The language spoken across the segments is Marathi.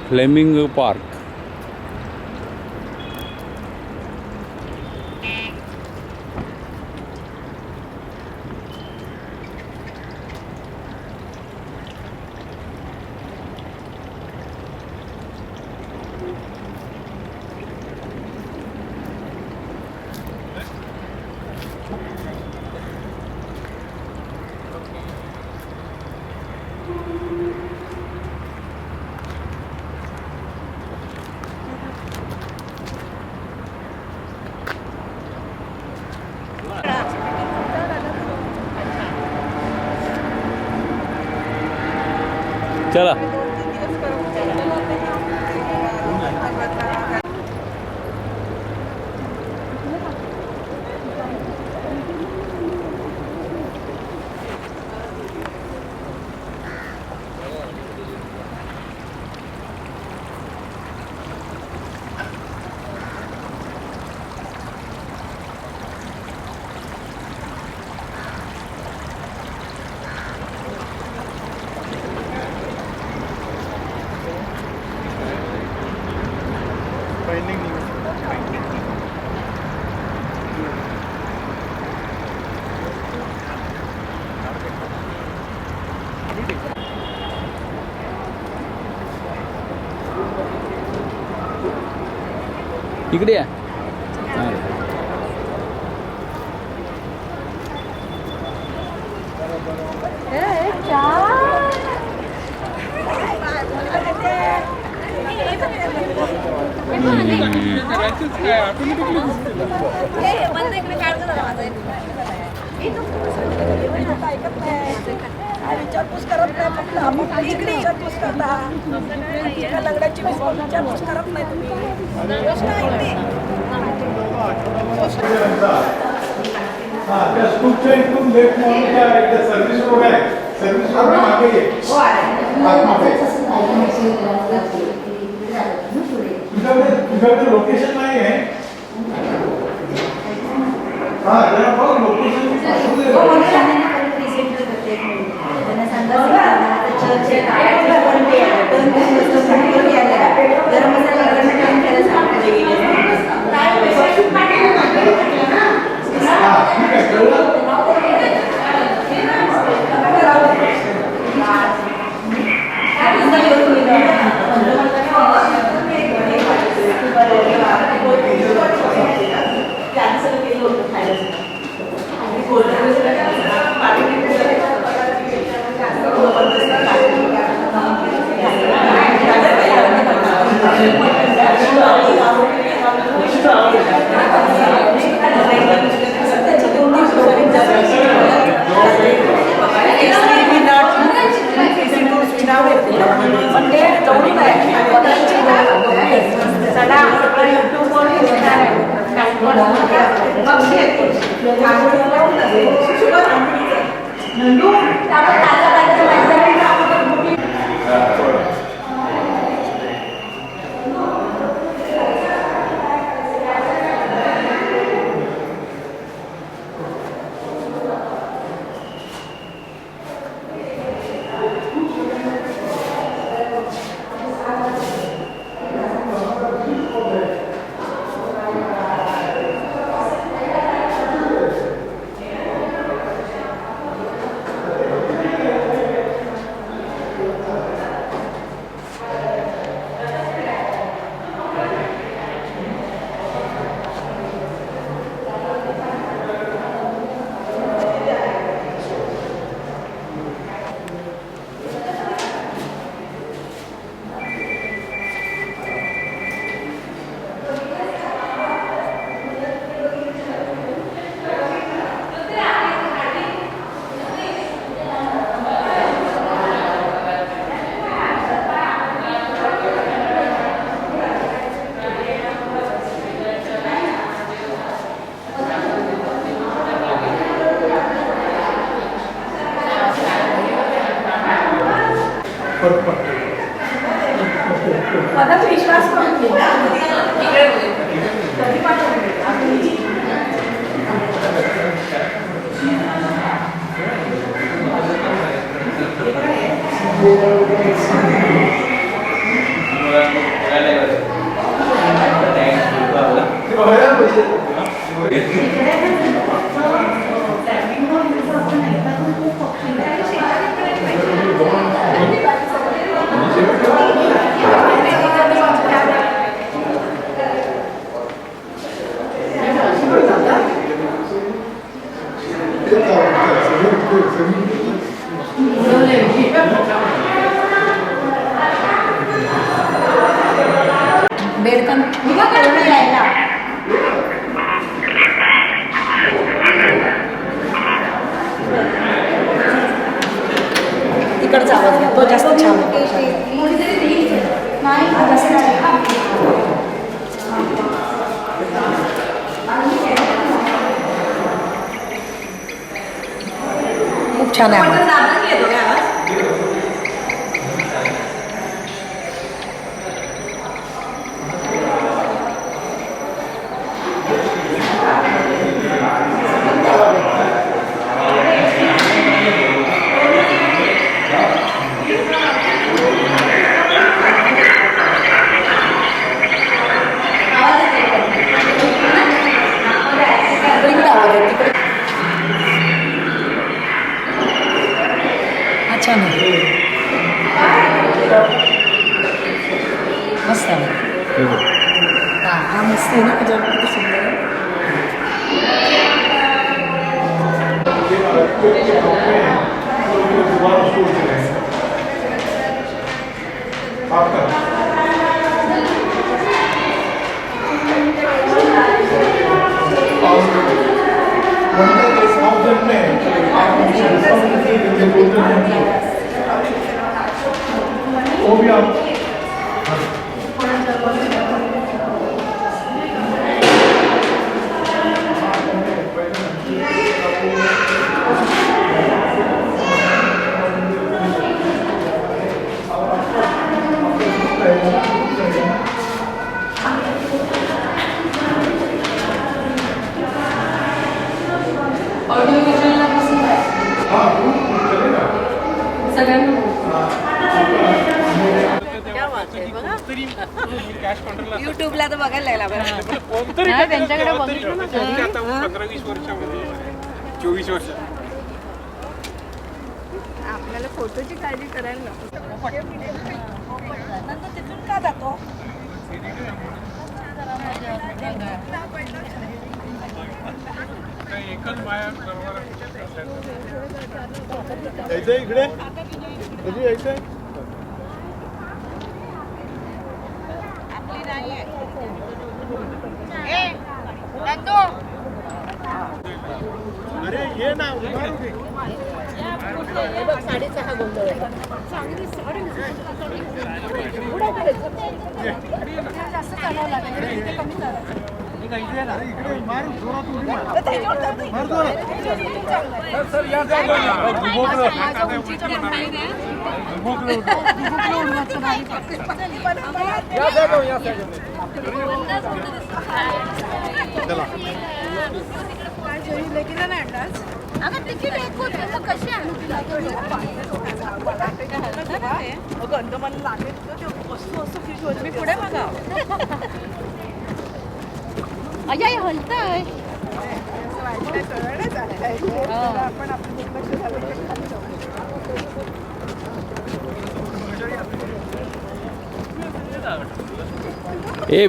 Flamingo park. चला. इकडे या. विचारपूस करत नाही फक्त आपण इकडे विचारपूस करता लग्नाची विचारपूस करत नाही तुम्ही. त्या स्कूलच्या इथून लेफ्ट म्हणून त्या सर्व्हिस रोड आहे. सर्व्हिस रोड मागे ये. तुझ्याकडे लोकेशन नाही आहे. हा जरा बघ लोकेशन माझा विश्वास बेडकन यायला तिकडचा आवाज घ्या तो जास्त छान खूप छान आहे छान आहे मस्त आहे हा मस्त आहे ना किती सुंदर वो भी आप युट्यूबला तर बघायला लागला त्यांच्याकडे बघितलं ना 15-20 वर्षामध्ये 24 वर्ष आपल्याला फोटोची काळजी करायला नको नंतर तिथून का जातो एकच माया यायचं इकडे कधी यायचंय अरे ये ना साडीचा हा गोंधळ जास्त चढवला नाही कमी गंध मला लागेल वस्तू वस्तू फिश होती मी पुढे बघा अय्या हलतंय आपण आपलं दुर्लक्ष झालं ए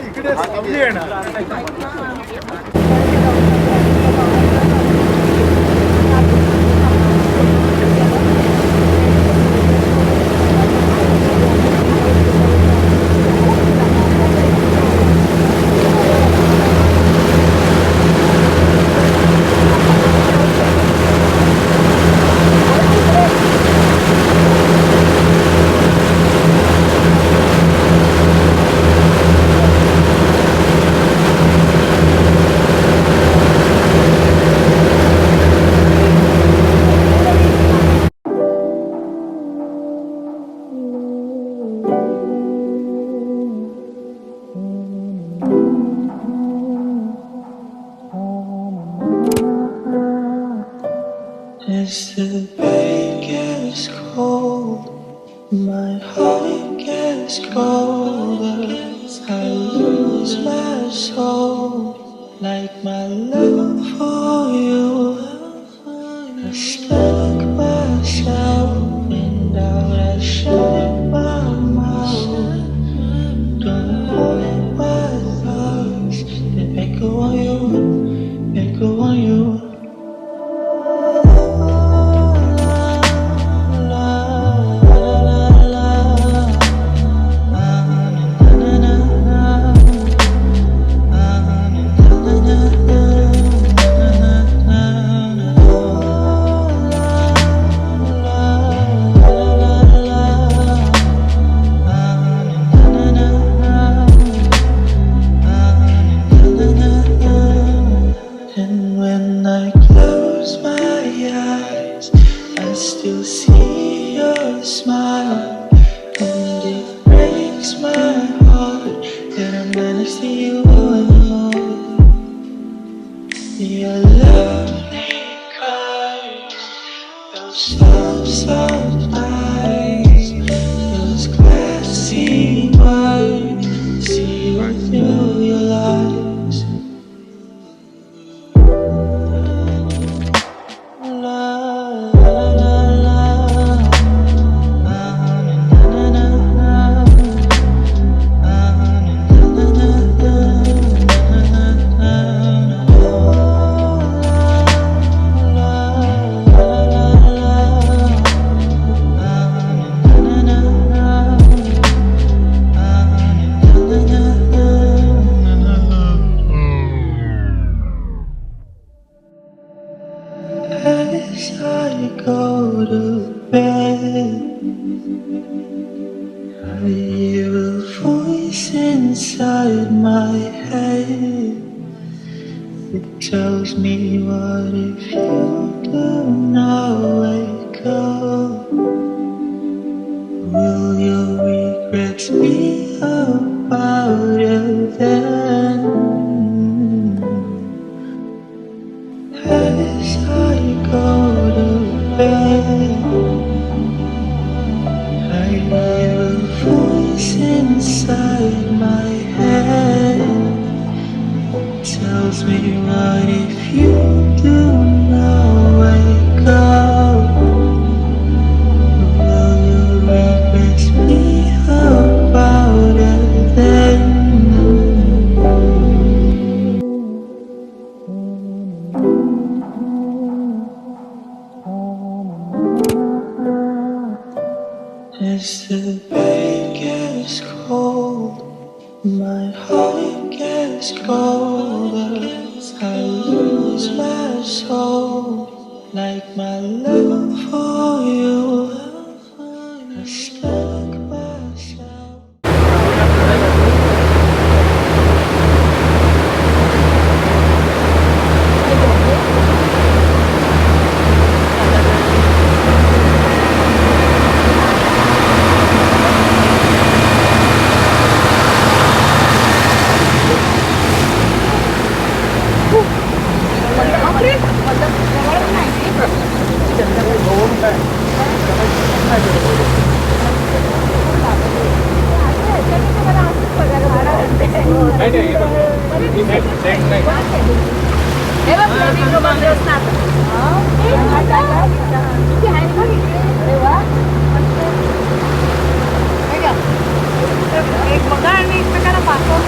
इकडे येणार gets cold, my heart gets colder. I lose my soul, like my love for you. I stuck myself and out I shut my mouth. Don't hold my thoughts, they echo on you, echo on you. And when I close my eyes, I still see your smile. And it breaks my heart that I'm not next to you anymore. Your lovely curves, those soft, soft eyes, those glassy words, see right through your lies. As I go to bed, I hear a voice inside my head. It tells me, what if you do not wake up? Will your regrets be about it then? As I go to bed, I hear a voice inside my head. Tells me, what if you do not wake up? Will your regrets be about it then? As the bed gets cold, my heart gets colder. I lose my soul, like my love for you. I stuck myself. Flamingo मध्ये असतात. किती आहे बघ इकडे. अरे वा. एक बघा आणि एकमेकांना पाठवून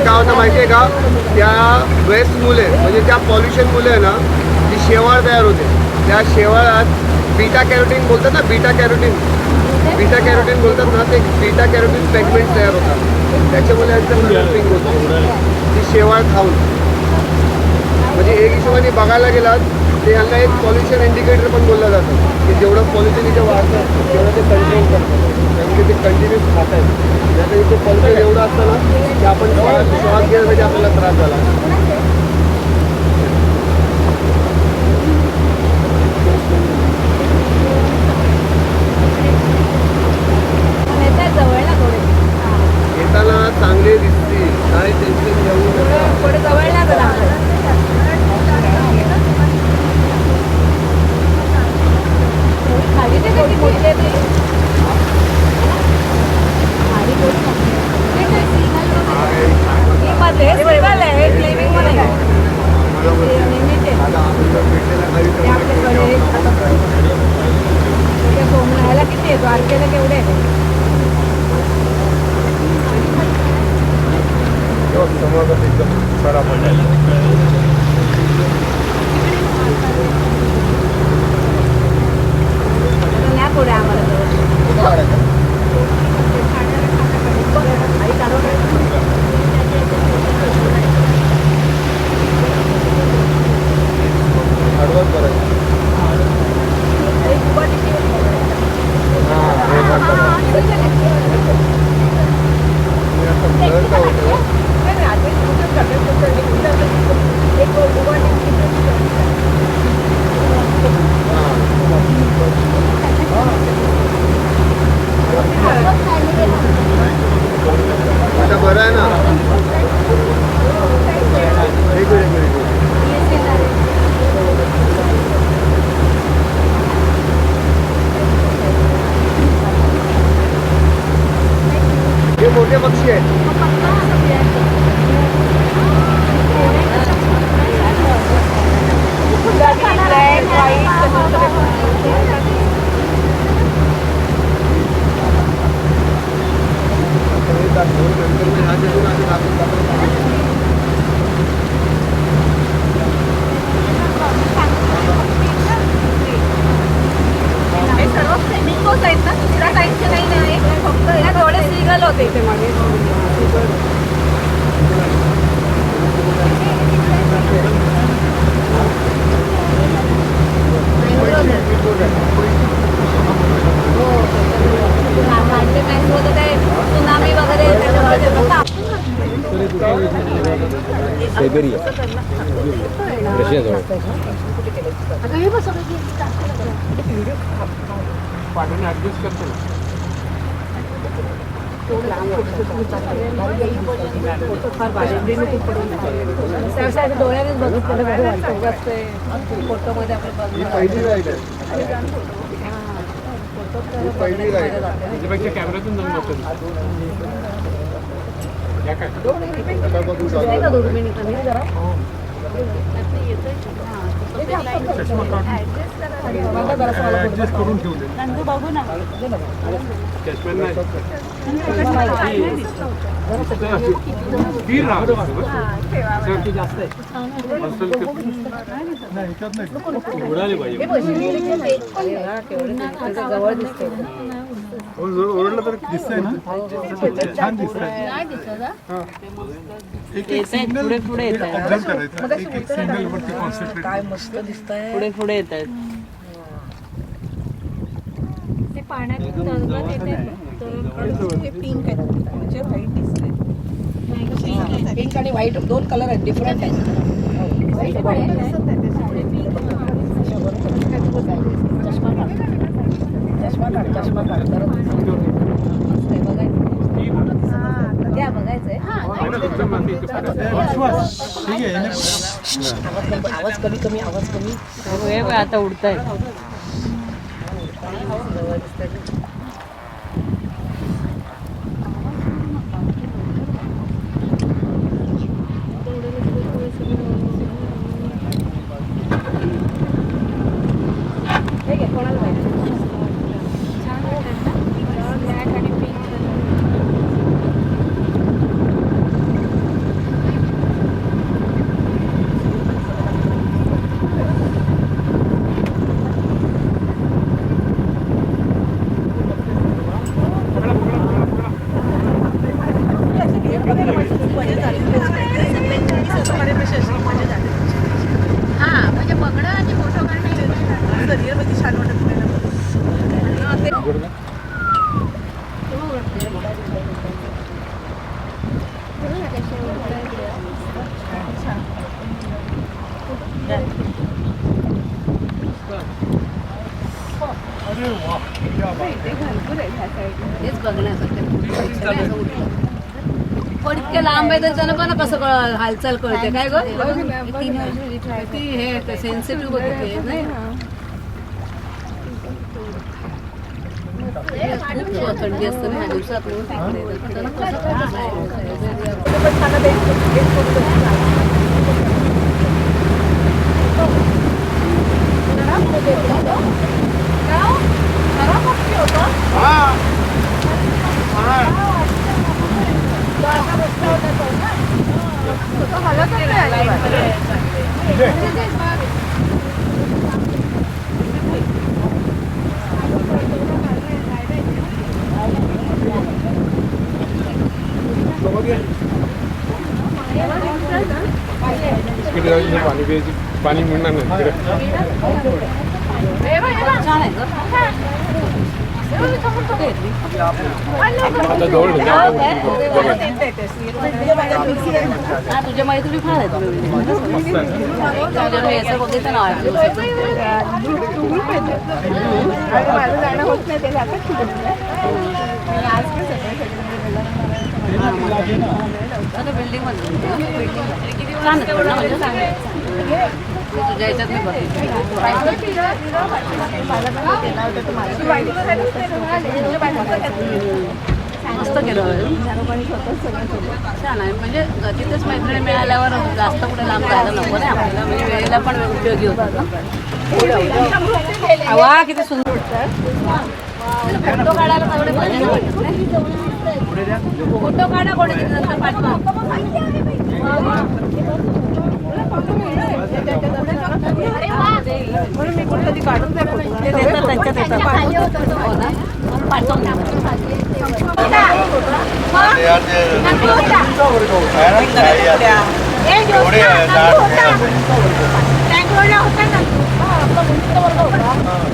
काय होतं माहिती आहे का, त्या वेस्टमुळे म्हणजे त्या पॉल्युशनमुळे ना ती शेवाळ तयार होते. त्या शेवाळात बीटा कॅरोटीन बोलतात ना, बीटा कॅरोटीन बोलतात ना, ते बीटा कॅरोटीन पेगमेंट तयार होतात. त्याच्यामुळे यांचं पिंक होतं ती शेवाळ खाऊन. आणि बघायला गेलात ते यांना एक पॉल्युशन इंडिकेटर पण बोललं जातं की जेवढं पॉल्युशन इथे वाढतं तेवढं ते कंट्रोल करतं कारण की ते कंटिन्यूस खात आहेत जर इथे पॉल्युशन एवढं असतं ना की आपण श्वास घेण्यासाठी आपल्याला त्रास झाला येताना चांगले दिसतील काय टेन्शन घेऊ नका पुढे जवळ नाही जरा खाली ते किती मोठी आहे ती ही मध्ये सिंगल आहे एक लिव्हिंग मध्ये आहे सोमनाला किती आहे द्वारकेला केवढे आहे एकदम सारा न्या पुढे आम्हाला आता बरं आहे ना हे मोठे पक्षी आहेत सर्व फ्लेमिंगोच आहेत ना दुसऱ्या टाईपचे काही नाही फक्त या थोडे सिगल होते इथे मागे सुनामी वगैरे सायबेरिया रशियाजवळ पाठीने ऍडजस्ट करतो डोळ्यानेच बघितलं फोटोमध्ये ही पहिली राईड आहे ही पहिली राईड आहे त्याच्यापेक्षा कॅमेऱ्यातून जाऊन बघतो या काय सकाळपासून चालू आहे. चष्मा काढून ऍडजस्ट करून ठेवले चष्मा नाही स्थिर राहतो जास्त उडाले पाहिजे जवळ दिसते ओरडलं तर दिसतंय ना छान दिसतंय एक सिंगल पुढे ऑब्झर्व करायचं एक सिंगल वरती कॉन्सन्ट्रेट काय मस्त दिसतंय पुढे पुढे येत आहेत ते पाण्यात तरंगत येते पिंक आहे म्हणजे व्हाईट दिसतंय पिंक आणि व्हाईट दोन कलर आहेत डिफरंट आहेत चष्मा काढ त्या बघायचंय आवाज कमी आता उडताय अरे वा क्या बात है. हेच बघण्यासारखं पण इतके लांब आहे तर त्यानं पण कसं हालचाल कळते काय ग ती हे सेन्सिटिव्ह होते ते नाही खूप थंडी असते ना ह्या दिवसात पाणी मिळणार नाही छान आहे आता जवळ तुझ्या मैत्रिणी फार आहेत याचं बघितलं ना बिल्डिंग मध्ये छान तुझ्या ह्याच्यात मी मस्त केलं छान आहे म्हणजे तिथेच मैत्रिणी मिळाल्यावर जास्त कुठे लांब जायला नको नाही आपल्याला म्हणजे वेळेला पण उपयोगी होतात ना वा किती सुंदर फोटो काढायला तेवढे मजा वाटत नाही फोटो काढा कोणी नंतर पाठवा म्हणून मी कुठे कधी काढून त्यांच्यात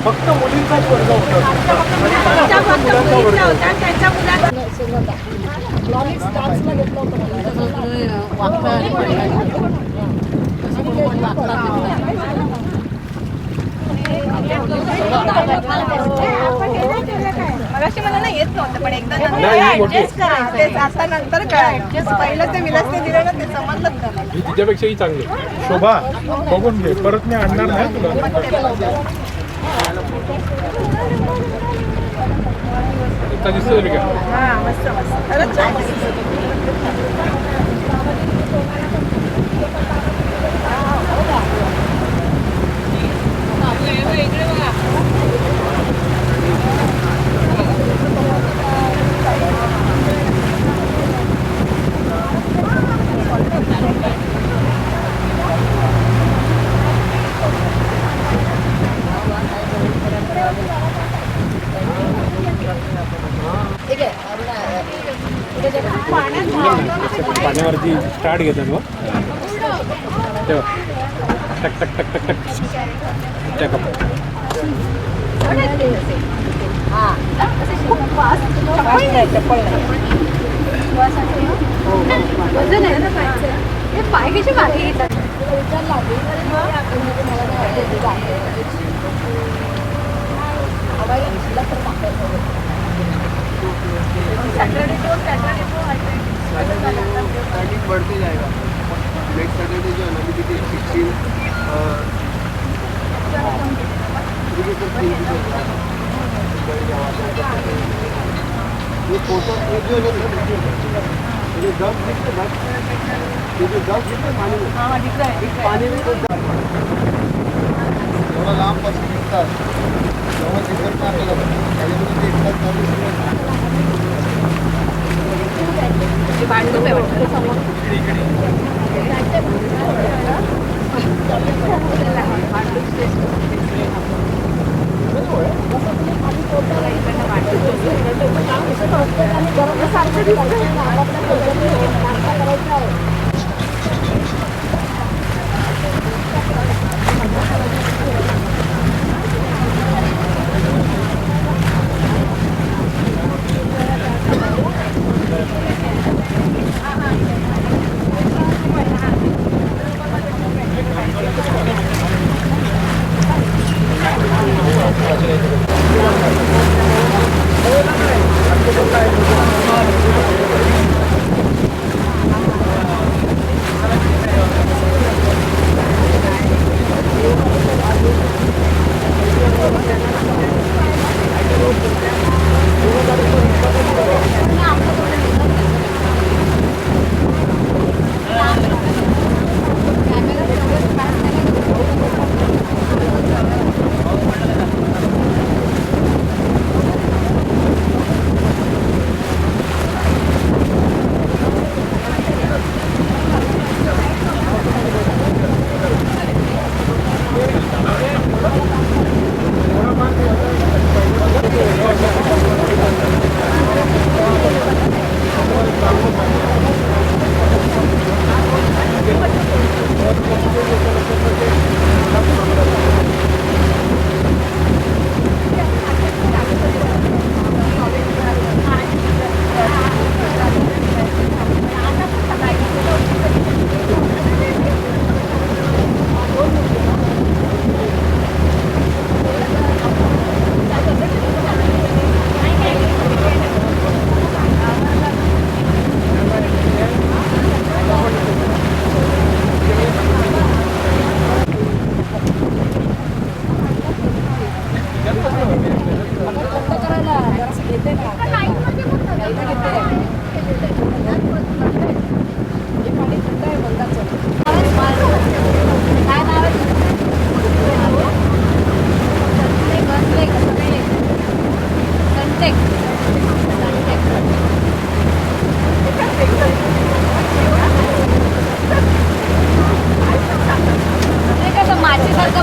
फक्त मुलींचाच वर्ग मगाशी मला नाही येत नव्हतं पण एकदा आता नंतर काय पहिलं ते विलास ते दिलं ना ते समजलं ही तिच्यापेक्षाही चांगली शोभा बघून घे परत मी आणणार नाही तुला इतका दिसतो तरी का मस्त मस्त खरंच छान पाण्यावरती स्टार्ट घेतो मग तेव्हा टक टक टक टक टक त्या कप पाय कशी मागे येतात बढ़ते जाएगा नेक्स्ट सैटरडे जो है ना अभी देखिए 16 ये फोटो ये जो है ये 10 दिखते 10 ये जो 10 दिखते पानी में हाँ दिख रहा है पानी में थोड़ा लांब पासून दिसतात जेव्हा दिसत नाही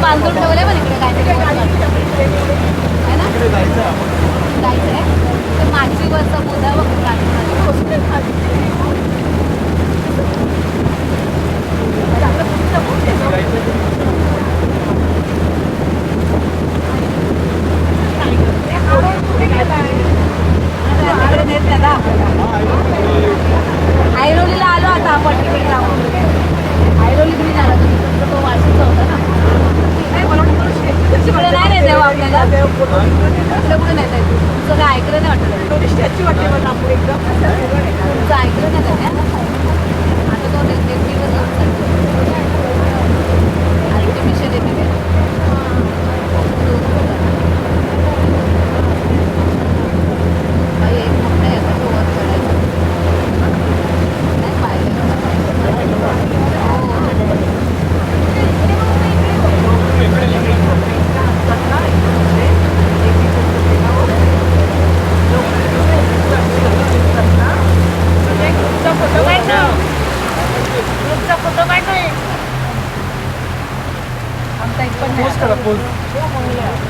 बांधून ठेवलंय पण इकडे काहीतरी आहे ना जायचंय ते माचीवरचा मुद्दा ऐरोलीला आलो आता आपण तिकडे जाऊन ऐरोली ब्रिज आला तो वाशीचा होता ना तिकडे नाही नाही देऊ आपल्याला तिकडे कुठे नाही जायचं तुमचं काय ऐकलं नाही वाटलं स्टॅच्यू वाटते मला आपण एकदम तुमचं ऐकलं नाही का आता तो दिवस आर्टिफिशियल येते एक मोठा येतो तो वर चढायचा नाही पाहिजे पोस्ट करा पोस्ट